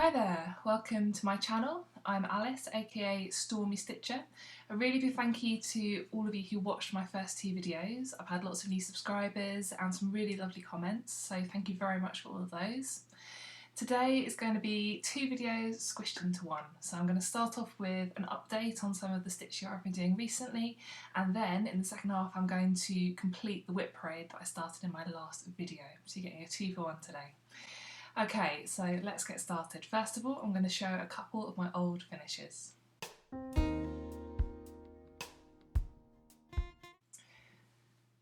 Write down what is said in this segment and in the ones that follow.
Hi there, welcome to my channel. I'm Alice, aka Stormy Stitcher. A really big thank you to all of you who watched my first two videos. I've had lots of new subscribers and some really lovely comments, so thank you very much for all of those. Today is going to be two videos squished into one. So I'm going to start off with an update on some of the stitching I've been doing recently, and then in the second half I'm going to complete the WIP parade that I started in my last video. So you're getting a 2-for-1 today. Okay, so let's get started. First of all, I'm going to show a couple of my old finishes.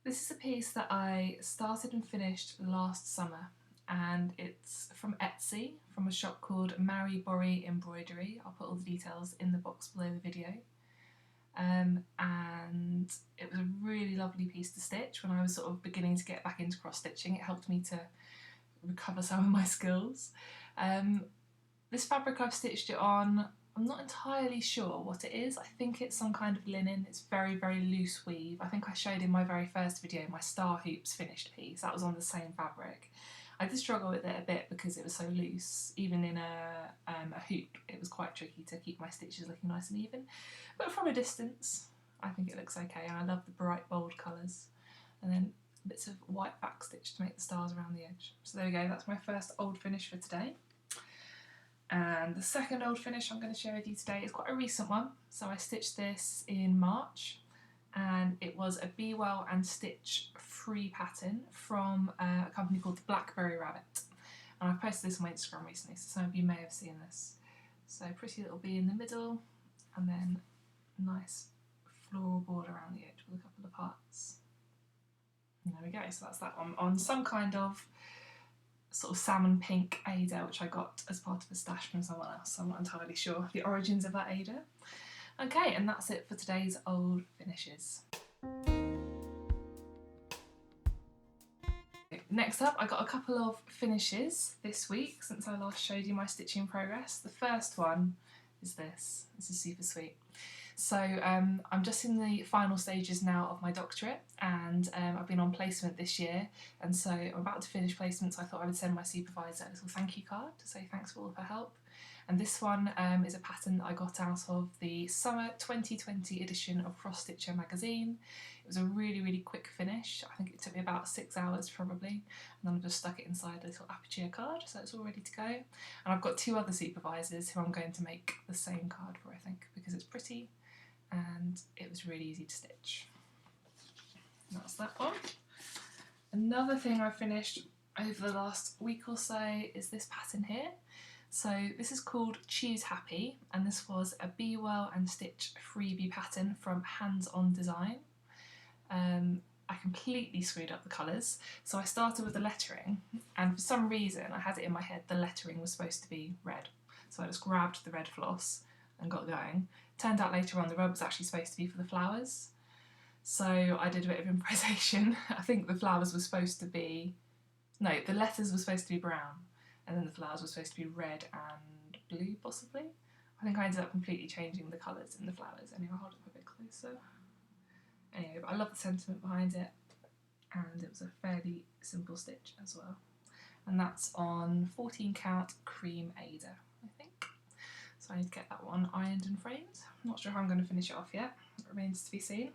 This is a piece that I started and finished last summer, and it's from Etsy, from a shop called MariBori Embroidery. I'll put all the details in the box below the video. And it was a really lovely piece to stitch when I was sort of beginning to get back into cross-stitching. It helped me to recover some of my skills. This fabric I've stitched it on, I'm not entirely sure what it is. I think it's some kind of linen. It's very, very loose weave. I think I showed in my very first video my star hoops finished piece. That was on the same fabric. I did struggle with it a bit because it was so loose. Even in a hoop, it was quite tricky to keep my stitches looking nice and even. But from a distance, I think it looks okay, and I love the bright, bold colours. And then bits of white backstitch to make the stars around the edge. So there we go, that's my first old finish for today. And the second old finish I'm going to share with you today is quite a recent one. So I stitched this in March, and it was a Be Well and Stitch free pattern from a company called the Blackberry Rabbit. And I've posted this on my Instagram recently, so some of you may have seen this. So pretty little bee in the middle, and then nice floral border around the edge with a couple of hearts. And there we go, so that's that one on some kind of sort of salmon pink aida, which I got as part of a stash from someone else, so I'm not entirely sure the origins of that aida. Okay, and that's it for today's old finishes. Next up, I got a couple of finishes this week since I last showed you my stitching progress. The first one is this. This is super sweet. So I'm just in the final stages now of my doctorate, and I've been on placement this year, and so I'm about to finish placement, so I thought I would send my supervisor a little thank you card to say thanks for all of her help. And this one is a pattern that I got out of the summer 2020 edition of CrossStitcher magazine. It was a really, really quick finish. I think it took me about 6 hours probably, and then I just stuck it inside a little aperture card, so it's all ready to go. And I've got two other supervisors who I'm going to make the same card for, I think, because it's pretty and it was really easy to stitch. And that's that one. Another thing I finished over the last week or so is this pattern here. So this is called Choose Happy, and this was a Be Well and Stitch freebie pattern from Hands On Design. I completely screwed up the colours, so I started with the lettering, and for some reason I had it in my head the lettering was supposed to be red. So I just grabbed the red floss and got going. Turned out later on the red was actually supposed to be for the flowers, so I did a bit of improvisation. I think the flowers were supposed to be, no, the letters were supposed to be brown, and then the flowers were supposed to be red and blue possibly. I think I ended up completely changing the colours in the flowers. Anyway, I'll hold it up a bit closer. Anyway, but I love the sentiment behind it, and it was a fairly simple stitch as well. And that's on 14 count cream aida, I think. So I need to get that one ironed and framed. I'm not sure how I'm going to finish it off yet. It remains to be seen.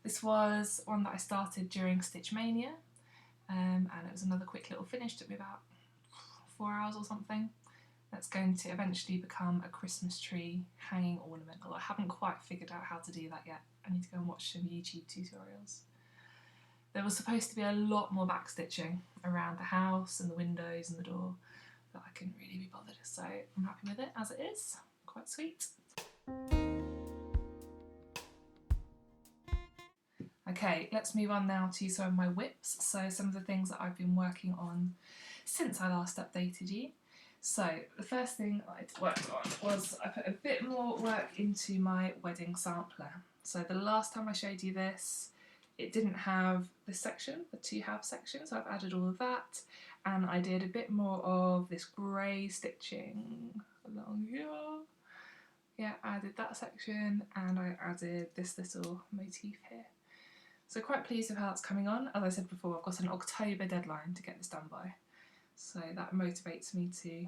This was one that I started during Stitch Mania, and it was another quick little finish. Took me about 4 hours or something. That's going to eventually become a Christmas tree hanging ornament, although I haven't quite figured out how to do that yet. I need to go and watch some YouTube tutorials. There was supposed to be a lot more backstitching around the house and the windows and the door, but I couldn't really be bothered, so I'm happy with it as it is. Quite sweet. Okay, let's move on now to some of my WIPs, so some of the things that I've been working on since I last updated you. So the first thing I worked on was I put a bit more work into my wedding sampler. So the last time I showed you this, it didn't have this section, the to have section, so I've added all of that, and I did a bit more of this grey stitching along here. Yeah, I added that section, and I added this little motif here. So quite pleased with how that's coming on. As I said before, I've got an October deadline to get this done by, so that motivates me to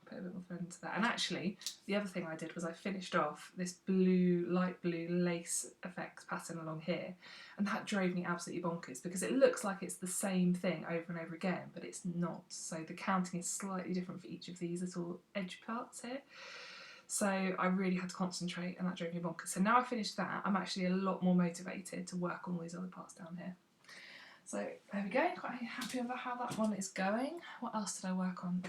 put a bit more thread into that. And actually, the other thing I did was I finished off this blue, light blue lace effects pattern along here, and that drove me absolutely bonkers because it looks like it's the same thing over and over again, but it's not. So the counting is slightly different for each of these little edge parts here. So I really had to concentrate, and that drove me bonkers. So now I finished that, I'm actually a lot more motivated to work on all these other parts down here. So there we go, quite happy about how that one is going. What else did I work on?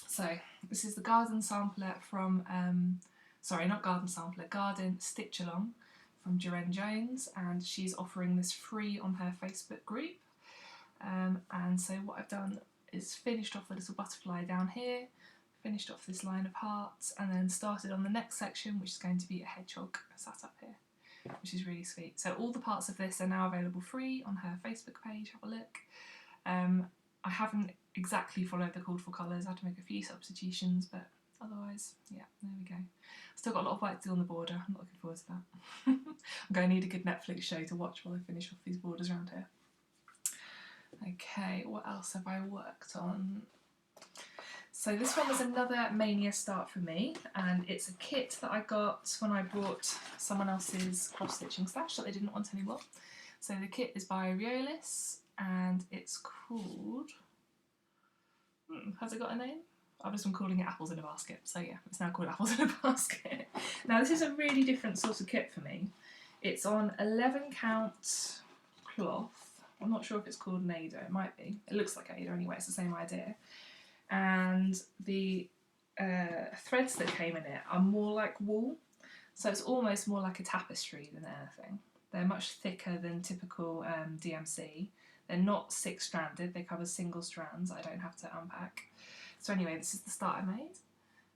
So this is the garden sampler from, sorry, not garden sampler, garden stitch along from Joanne Jones, and she's offering this free on her Facebook group. And so what I've done is finished off the little butterfly down here, finished off this line of hearts, and then started on the next section, which is going to be a hedgehog sat up here, which is really sweet. So all the parts of this are now available free on her Facebook page, have a look. I haven't exactly followed the called for colours, I had to make a few substitutions, but otherwise, yeah, there we go. Still got a lot of work to do on the border, I'm not looking forward to that. I'm going to need a good Netflix show to watch while I finish off these borders around here. Okay, what else have I worked on? So this one was another Mania start for me, and it's a kit that I got when I bought someone else's cross-stitching stash that they didn't want anymore. So the kit is by Riolis, and it's called... has it got a name? I've just been calling it Apples in a Basket, so yeah, it's now called Apples in a Basket. Now this is a really different sort of kit for me. It's on 11 count cloth. I'm not sure if it's called an aida, it might be. It looks like aida anyway, it's the same idea. And the threads that came in it are more like wool, so it's almost more like a tapestry than anything. They're much thicker than typical DMC. They're not 6-stranded, they cover single strands I don't have to unpack. So anyway, this is the start I made,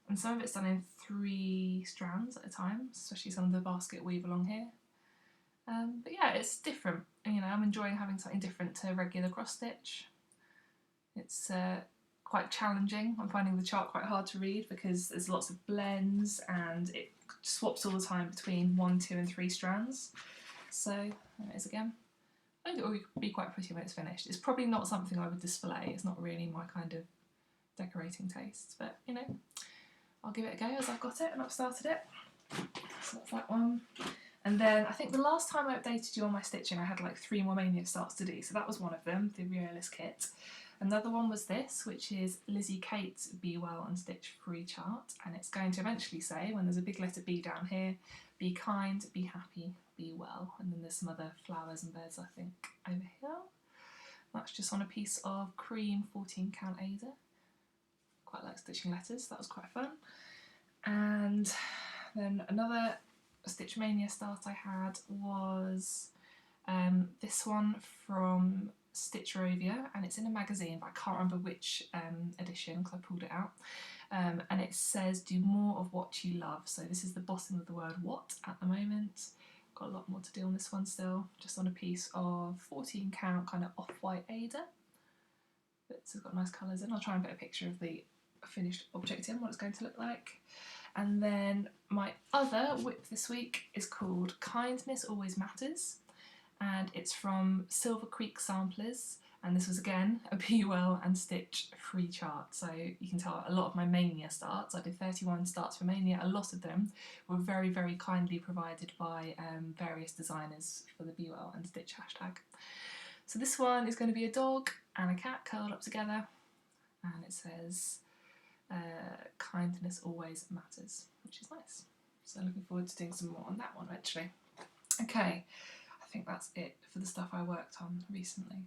and some of it's done in 3 strands at a time, especially some of the basket weave along here. But yeah, it's different, you know, I'm enjoying having something different to regular cross stitch. It's quite challenging. I'm finding the chart quite hard to read because there's lots of blends and it swaps all the time between 1, 2 and 3 strands. So there it is again. I think it will be quite pretty when it's finished. It's probably not something I would display, it's not really my kind of decorating tastes, but you know, I'll give it a go as I've got it and I've started it. So that's that one. And then I think the last time I updated you on my stitching I had like 3 more Mania starts to do, so that was one of them, the Riolis kit. Another one was this, which is Lizzie Kate's Be Well and Stitch free chart, and it's going to eventually say, when there's a big letter B down here, be kind, be happy, be well, and then there's some other flowers and birds I think over here. That's just on a piece of cream 14 count aida. Quite like stitching letters, that was quite fun. And then another Stitch Mania start I had was this one from Stitchrovia, and it's in a magazine, but I can't remember which edition because I pulled it out. And it says, do more of what you love. So this is the bottom of the word what at the moment. Got a lot more to do on this one still, just on a piece of 14 count kind of off-white aida. But it's got nice colours in. I'll try and put a picture of the finished object in, what it's going to look like. And then my other WIP this week is called Kindness Always Matters, and it's from Silver Creek Samplers, and this was again a Be Well and Stitch free chart. So you can tell a lot of my Mania starts, I did 31 starts for Mania, a lot of them were very, very kindly provided by various designers for the Be Well and Stitch hashtag. So this one is going to be a dog and a cat curled up together, and it says kindness always matters, which is nice. So looking forward to doing some more on that one eventually. Okay, I think that's it for the stuff I worked on recently.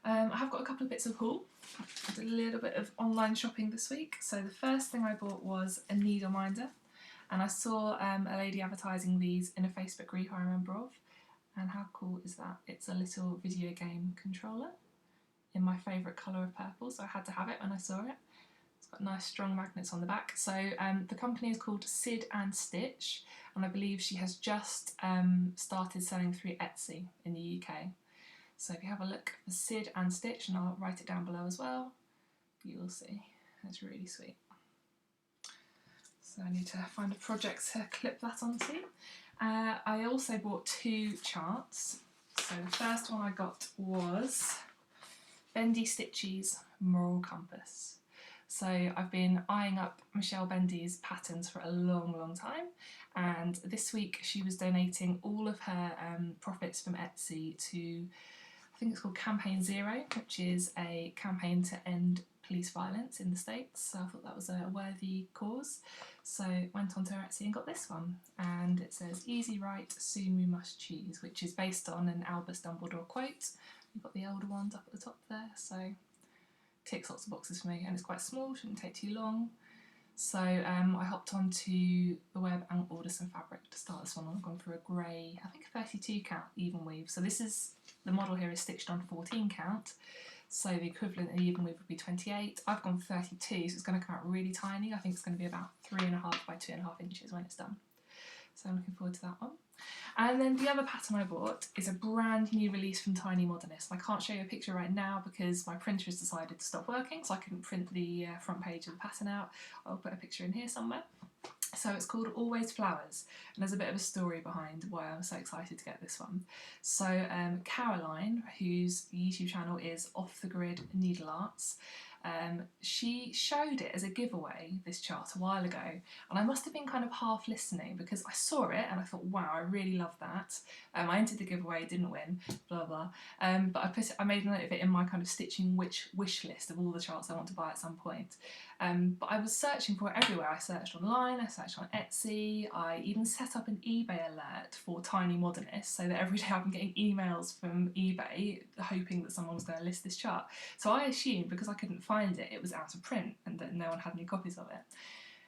I have got a couple of bits of haul. I did a little bit of online shopping this week. So the first thing I bought was a needle minder, and I saw a lady advertising these in a Facebook group I remember of, and how cool is that? It's a little video game controller in my favourite colour of purple, so I had to have it when I saw it. It's got nice strong magnets on the back. So the company is called Sid and Stitch, and I believe she has just started selling through Etsy in the UK. So if you have a look for Sid and Stitch, and I'll write it down below as well, you will see. It's really sweet. So I need to find a project to clip that onto. I also bought 2 charts. So the first one I got was Bendy Stitchy's Moral Compass. So I've been eyeing up Michelle Bendy's patterns for a long time, and this week she was donating all of her profits from Etsy to, I think it's called Campaign Zero, which is a campaign to end police violence in the States. So I thought that was a worthy cause. So went onto her Etsy and got this one, and it says "Easy Right, Soon We Must Choose," which is based on an Albus Dumbledore quote. You've got the older ones up at the top there, so ticks lots of boxes for me, and it's quite small, shouldn't take too long. So I hopped onto the web and ordered some fabric to start this one on. I've gone for a grey, I think a 32 count even weave. So this is, the model here is stitched on 14 count, so the equivalent in even weave would be 28. I've gone 32, so it's going to come out really tiny. I think it's going to be about 3.5 by 2.5 inches when it's done. So I'm looking forward to that one. And then the other pattern I bought is a brand new release from Tiny Modernist. I can't show you a picture right now because my printer has decided to stop working, so I couldn't print the front page of the pattern out. I'll put a picture in here somewhere. So it's called Always Flowers, and there's a bit of a story behind why I'm so excited to get this one. So Caroline, whose YouTube channel is Off the Grid Needle Arts, she showed it as a giveaway, this chart, a while ago, and I must have been kind of half listening because I saw it and I thought, wow, I really love that. I entered the giveaway, didn't win, blah blah, but I made a note of it in my kind of stitching wish list of all the charts I want to buy at some point. But I was searching for it everywhere. I searched online, I searched on Etsy, I even set up an eBay alert for Tiny Modernist so that every day I've been getting emails from eBay hoping that someone was going to list this chart. So I assumed, because I couldn't find it, it was out of print and that no one had any copies of it.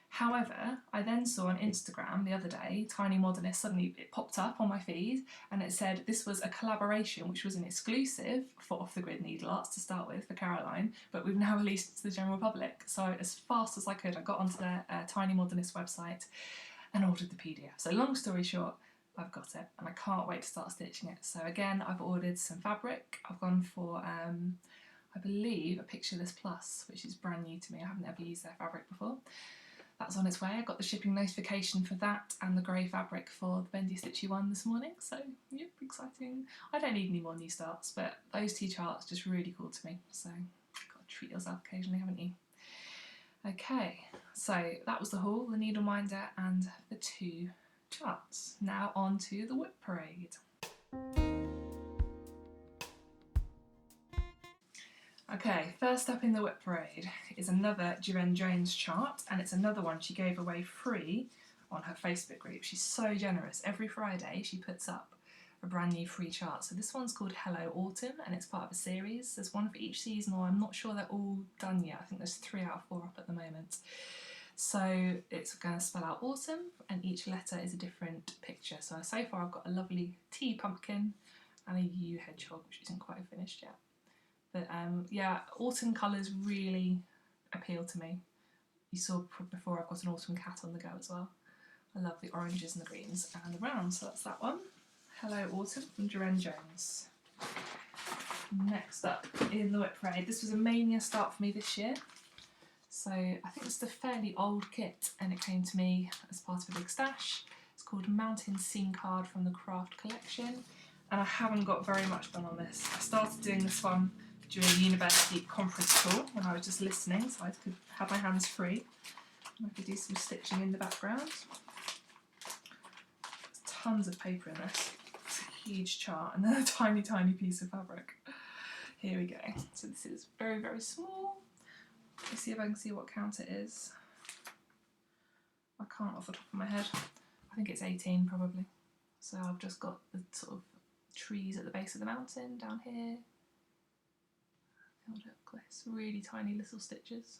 However, I then saw on Instagram the other day, Tiny Modernist, suddenly it popped up on my feed and it said this was a collaboration which was an exclusive for Off the Grid Needle Arts to start with for Caroline, but we've now released it to the general public. So as fast as I could, I got onto their Tiny Modernist website and ordered the PDF. So long story short, I've got it and I can't wait to start stitching it. So again, I've ordered some fabric. I've gone for, I believe, a Pictureless Plus, which is brand new to me. I haven't ever used their fabric before. That's on its way. I got the shipping notification for that and the grey fabric for the Bendy Stitchy one this morning, so yep, exciting. I don't need any more new starts, but those two charts just really cool to me, so you've got to treat yourself occasionally, haven't you? Okay, so that was the haul, the needle minder and the two charts. Now on to the WIP parade. Okay, first up in the WIP parade is another Joanne Jones chart, and it's another one she gave away free on her Facebook group. She's so generous. Every Friday she puts up a brand new free chart. So this one's called Hello Autumn, and it's part of a series. There's one for each season, or I'm not sure they're all done yet. I think there's 3 out of 4 up at the moment. So it's going to spell out autumn, and each letter is a different picture. So far I've got a lovely tea pumpkin and a yew hedgehog, which isn't quite finished yet. But yeah, autumn colours really appeal to me. You saw before I've got an autumn cat on the go as well. I love the oranges and the greens and the browns, so that's that one. Hello Autumn from Joanne Jones. Next up in the WIP parade, this was a mania start for me this year. So I think it's a fairly old kit and it came to me as part of a big stash. It's called Mountain Scene Card from the Craft Collection, and I haven't got very much done on this. I started doing this one during the university conference call when I was just listening, so I could have my hands free and I could do some stitching in the background. There's tons of paper in this. It's a huge chart and then a tiny piece of fabric. Here we go. So this is very small. Let's see if I can see what count it is. I can't off the top of my head. I think it's 18 probably. So I've just got the sort of trees at the base of the mountain down here. Hold it up close. Really tiny little stitches.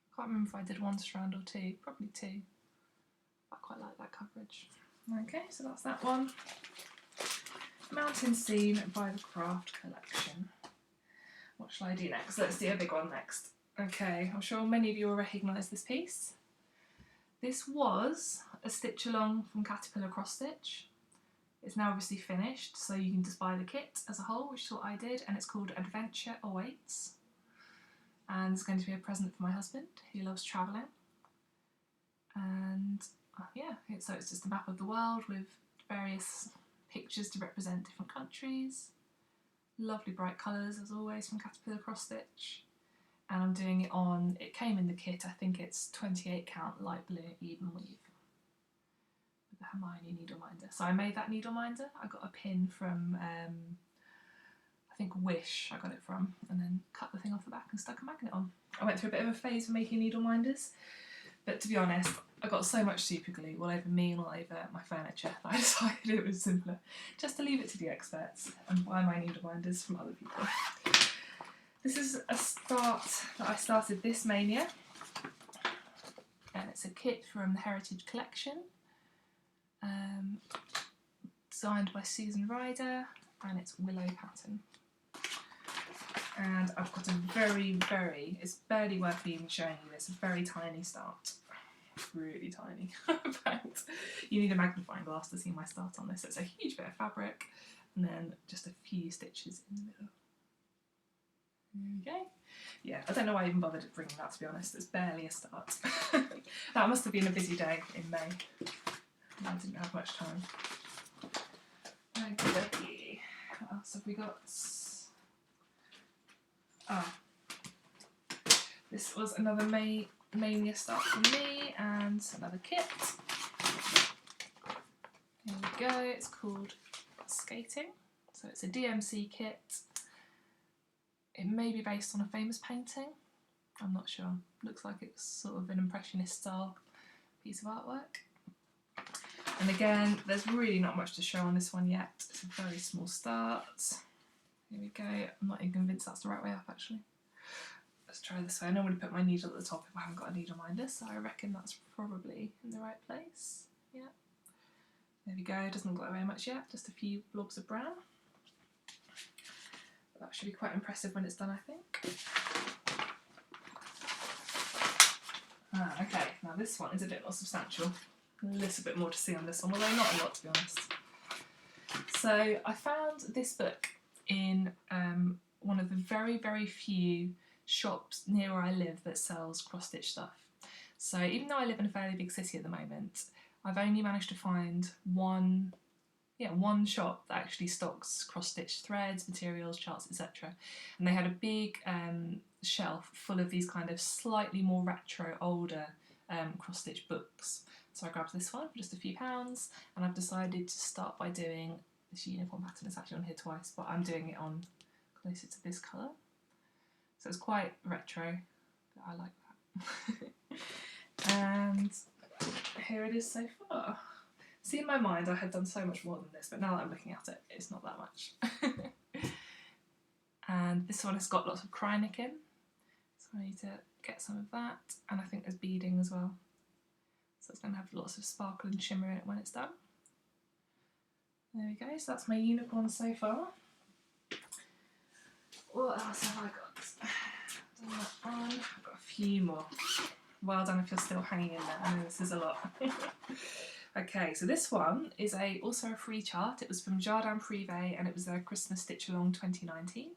I can't remember if I did 1 strand or 2. Probably 2. I quite like that coverage. Okay, so that's that one. Mountain Scene by the Craft Collection. What shall I do next? Let's do a big one next. Okay, I'm sure many of you will recognise this piece. This was a stitch along from Caterpillar Cross Stitch. It's now obviously finished, so you can just buy the kit as a whole, which is what I did, and it's called Adventure Awaits. And it's going to be a present for my husband, who loves travelling. And yeah, so it's just a map of the world with various pictures to represent different countries. Lovely bright colours as always from Caterpillar Cross Stitch. And I'm doing it on, it came in the kit, I think it's 28 count light blue even weave with the Hermione needle minder. So I made that needle minder, I got a pin from I think Wish I got it from, and then cut the thing off the back and stuck a magnet on. I went through a bit of a phase of making needle minders, but to be honest, I got so much super glue all over me and all over my furniture that I decided it was simpler just to leave it to the experts and buy my needle minders from other people. This is a start that I started this mania, and it's a kit from the Heritage Collection, designed by Susan Ryder, and it's willow pattern. And I've got a very, it's barely worth me even showing you this, a very tiny start. Really tiny. You need a magnifying glass to see my start on this. It's a huge bit of fabric and then just a few stitches in the middle. There we go. Yeah, I don't know why I even bothered bringing that, to be honest. It's barely a start. That must have been a busy day in May. I didn't have much time. Okay, what else have we got? This was another mania start for me and another kit. Here we go, it's called Skating. So it's a DMC kit. It may be based on a famous painting, I'm not sure. Looks like it's sort of an impressionist style piece of artwork. And again, there's really not much to show on this one yet. It's a very small start. Here we go. I'm not even convinced that's the right way up actually. Let's try this way. I normally put my needle at the top if I haven't got a needle minder, so I reckon that's probably in the right place. Yeah. There we go. It doesn't look like very much yet, just a few blobs of brown. But that should be quite impressive when it's done, I think. Okay, now this one is a bit more substantial. A little bit more to see on this one, although not a lot to be honest. So I found this book in one of the very few shops near where I live that sells cross-stitch stuff. So even though I live in a fairly big city at the moment, I've only managed to find one shop that actually stocks cross-stitch threads, materials, charts, etc. And they had a big shelf full of these kind of slightly more retro, older cross-stitch books. So I grabbed this one for just a few pounds, and I've decided to start by doing this unicorn pattern. It's actually on here twice, but I'm doing it on closer to this colour. So it's quite retro, but I like that. And here it is so far. See, in my mind I had done so much more than this, but now that I'm looking at it, it's not that much. And this one has got lots of Krynic in, so I need to get some of that, and I think there's beading as well. So it's going to have lots of sparkle and shimmer in it when it's done. There we go, so that's my unicorn so far. What else have I got? Done that one. I've got a few more. Well done if you're still hanging in there. I know this is a lot. Okay, so this one is also a free chart. It was from Jardin Privé and it was their Christmas Stitch Along 2019.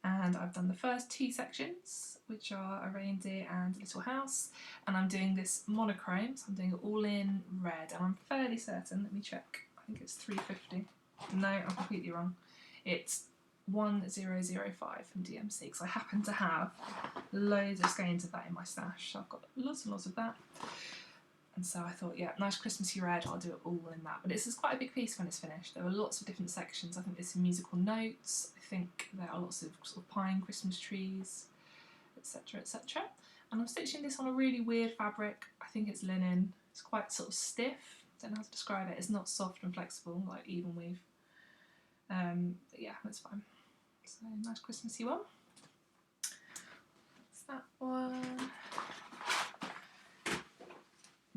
And I've done the first two sections, which are a reindeer and a little house. And I'm doing this monochrome, so I'm doing it all in red. And I'm fairly certain, let me check, I think it's 350. No, I'm completely wrong. It's 1005 from DMC, because I happen to have loads of skeins of that in my stash. So I've got lots and lots of that. And so I thought, yeah, nice Christmassy red, I'll do it all in that. But this is quite a big piece when it's finished. There are lots of different sections. I think there's some musical notes. I think there are lots of sort of pine Christmas trees, etc, etc. And I'm stitching this on a really weird fabric. I think it's linen. It's quite sort of stiff. Don't know how to describe it. It's not soft and flexible like evenweave. But yeah, that's fine. So nice Christmassy one. That's that one.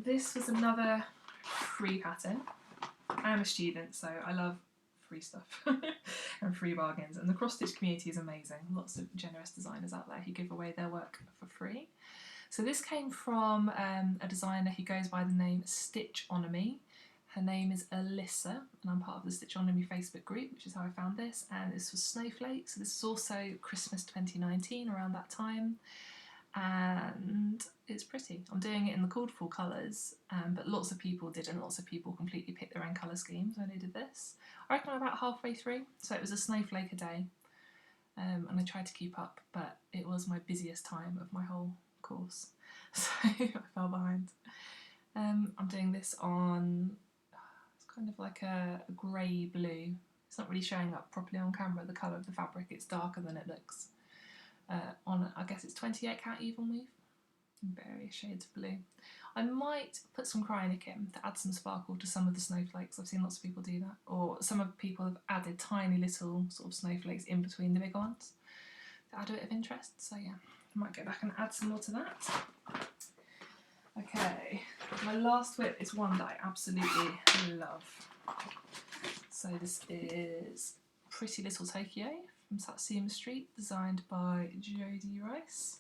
This was another free pattern. I'm a student, so I love free stuff and free bargains, and the cross-stitch community is amazing. Lots of generous designers out there who give away their work for free. So this came from a designer who goes by the name Stitchonomy. Her name is Alyssa, and I'm part of the Stitchonomy Facebook group, which is how I found this, and this was Snowflake. So this is also Christmas 2019, around that time. and it's pretty. I'm doing it in the called for colours, but lots of people didn't. Lots of people completely picked their own colour schemes when they did this. I reckon I'm about halfway through, so it was a snowflake a day, and I tried to keep up, but it was my busiest time of my whole course, so I fell behind. I'm doing this on, it's kind of like a grey blue. It's not really showing up properly on camera, the colour of the fabric. It's darker than it looks. On, I guess it's 28 count evenweave, in various shades of blue. I might put some cryonic in to add some sparkle to some of the snowflakes. I've seen lots of people do that, or some of people have added tiny little sort of snowflakes in between the big ones to add a bit of interest. So yeah, I might go back and add some more to that. Okay, my last WIP is one that I absolutely love. So this is Pretty Little Tokyo from Satsuma Street, designed by Jodie Rice.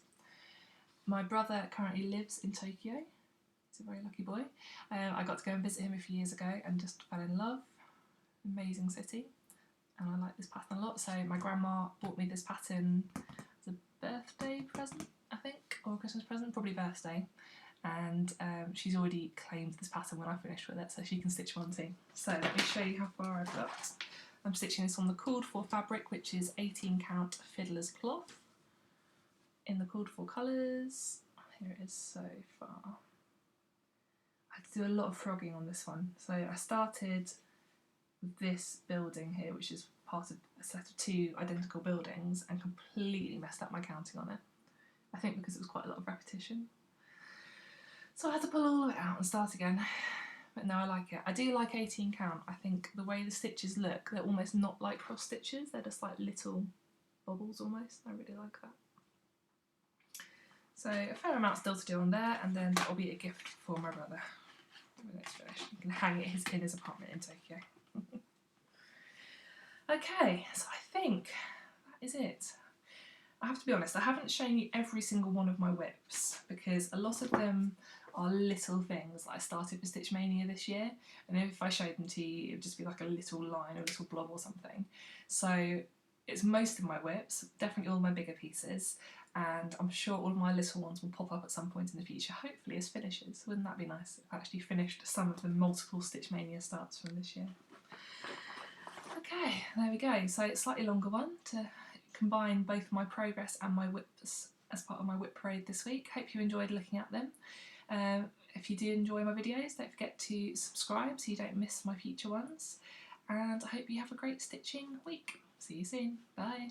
My brother currently lives in Tokyo. He's a very lucky boy. I got to go and visit him a few years ago and just fell in love. Amazing city, and I like this pattern a lot. So my grandma bought me this pattern as a birthday present, I think, or a Christmas present, probably birthday. And she's already claimed this pattern when I finished with it, so she can stitch one too. So let me show you how far I've got. I'm stitching this on the called for fabric, which is 18 count fiddler's cloth, in the called for colours. Here it is so far. I had to do a lot of frogging on this one. So I started with this building here, which is part of a set of two identical buildings, and completely messed up my counting on it. I think because it was quite a lot of repetition. So I had to pull all of it out and start again, but no, I like it. I do like 18 count. I think the way the stitches look, they're almost not like cross stitches, they're just like little bubbles almost. I really like that. So a fair amount still to do on there, and then that will be a gift for my brother when it's finished. You can hang it in his apartment in Tokyo. Okay, so I think that is it. I have to be honest, I haven't shown you every single one of my WIPs because a lot of them are little things that I started for Stitch Mania this year, and if I showed them to you it would just be like a little line or a little blob or something. So it's most of my WIPs, definitely all my bigger pieces, and I'm sure all of my little ones will pop up at some point in the future, hopefully as finishes. Wouldn't that be nice if I actually finished some of the multiple Stitch Mania starts from this year? Okay, there we go. So it's a slightly longer one to combine both my progress and my WIPs as part of my WIP parade this week. Hope you enjoyed looking at them. If you do enjoy my videos, don't forget to subscribe so you don't miss my future ones. And I hope you have a great stitching week. See you soon. Bye.